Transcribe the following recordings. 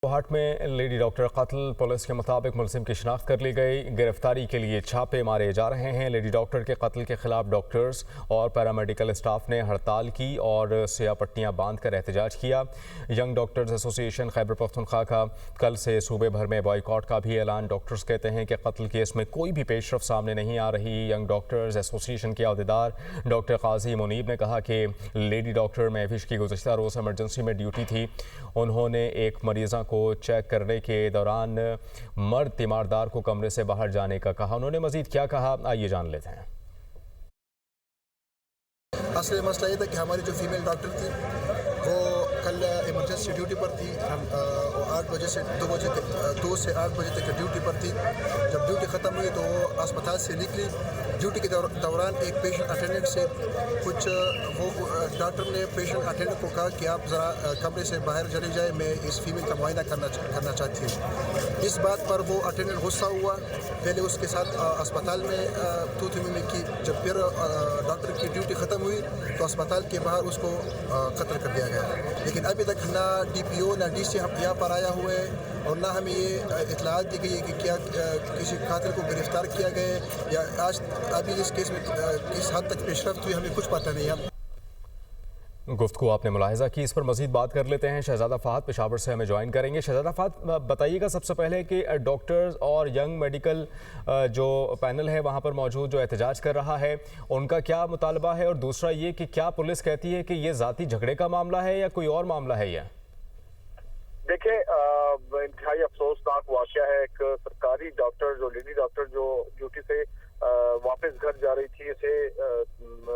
कोहाट में lady doctor कत्ल, police के मुताबिक मुलजिम की शिनाख्त कर ली गई। गिरफ्तारी के लिए छापे मारे जा रहे हैं। लेडी डॉक्टर के कत्ल के खिलाफ डॉक्टर्स और पैरामेडिकल स्टाफ ने हड़ताल की और स्याह पट्टियां बांधकर एहतजाज किया। Young doctors association Khyber Pakhtunkhwa का कल से सूबे भर में बॉयकॉट का भी ऐलान। डॉक्टर्स कहते हैं कि कत्ल केस में कोई भी पेशरफ सामने नहीं आ रही। यंग डॉक्टर्स एसोसिएशन के अहदेदार डॉक्टर काजी मुनीब ने कहा कि लेडी डॉक्टर महविश की गुज़श्ता रोज़ एमरजेंसी में ड्यूटी थी। उन्होंने एक मरीज़ा को चेक करने के दौरान मर्द तीमारदार को कमरे से बाहर जाने का कहा। उन्होंने मजीद क्या कहा, आइए जान लेते हैं। असल मसला ये था कि हमारी जो फीमेल डॉक्टर थी वो कल इमरजेंसी ड्यूटी पर थी। हम 8 बजे से 2 से 8 बजे तक ड्यूटी पर थी। जब ड्यूटी ख़त्म हुई तो वो अस्पताल से निकली। ड्यूटी के दौरान एक पेशेंट अटेंडेंट से कुछ वो डॉक्टर ने पेशेंट अटेंडेंट को कहा कि आप ज़रा कमरे से बाहर चले जाए, मैं इस फीमेल का मुआयना करना चाहती हूँ। इस बात पर वो अटेंडेंट गुस्सा हुआ। पहले उसके साथ अस्पताल में तू-तू-मैं-मैं की। जब फिर डॉक्टर की ड्यूटी ख़त्म हुई तो अस्पताल के बाहर उसको कत्ल कर दिया गया। लेकिन अभी तक ना DPO ना DC यहाँ पर आया हुआ है और ना हमें ये इत्तलात दी गई है कि क्या किसी कातिल को गिरफ्तार किया गया है या आज अभी इस केस में किस हद तक पेशरफ्त हुई, हमें कुछ पता नहीं है। गुफ्तगू आपने मुलाहिजा की, इस पर मजीद बात कर लेते हैं। शहजादा फहद पेशावर से हमें ज्वाइन करेंगे। शहजादा फहद, बताइएगा सबसे पहले कि डॉक्टर्स और यंग मेडिकल जो पैनल है वहाँ पर मौजूद जो एहतजाज कर रहा है उनका क्या मुतालबा है, और दूसरा ये कि क्या पुलिस कहती है कि ये ज़ाती झगड़े का मामला है या कोई और मामला है? यह देखिए, इंतहाई अफसोसनाक वाक़या है। एक सरकारी डॉक्टर, जो लेडी डॉक्टर जो ड्यूटी से वापस घर जा रही थी, इसे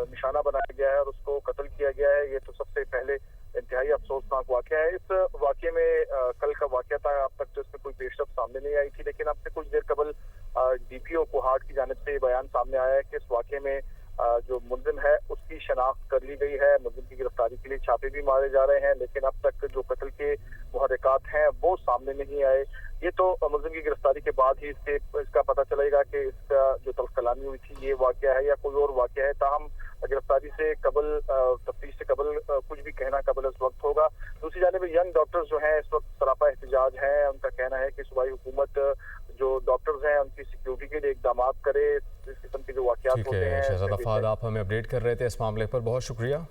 निशाना बनाया गया है और उसको कत्ल किया गया है। ये तो सबसे पहले इंतहाई अफसोसनाक वाक़या है। इस वाक़ये में कल का वाक़या था, अब तक तो इसमें कोई पेशरफ सामने नहीं आई थी, लेकिन अब से कुछ देर कबल DPO कोहाट की जानिब से बयान सामने आया है कि इस वाक़ये में जो मुलजिम है उसकी शनाख्त कर ली गई है। मुलजिम की गिरफ्तारी के लिए छापे भी मारे जा रहे हैं, लेकिन अब तक जो कत्ल के मुहर्रिकात हैं वो सामने नहीं आए। ये तो मुलजिम की गिरफ्तारी के बाद ही इसका पता चलेगा कि इसका जो तल्ख-कलामी हुई थी ये वाक़या है या कोई और वाक़या है। ताहम गिरफ्तारी से कबल, तफ्तीश से कबल कुछ भी कहना कबल इस वक्त होगा। दूसरी जानिब यंग डॉक्टर्स जो हैं इस वक्त सरापा एहतजाज हैं। उनका कहना है कि सूबाई हुकूमत जो डॉक्टर्स हैं उनकी सिक्योरिटी के लिए इकदाम करे। इस किस्म के जो वाक़यात होते हैं। शहजादा फहद, आप हमें अपडेट कर रहे थे इस मामले पर, बहुत शुक्रिया।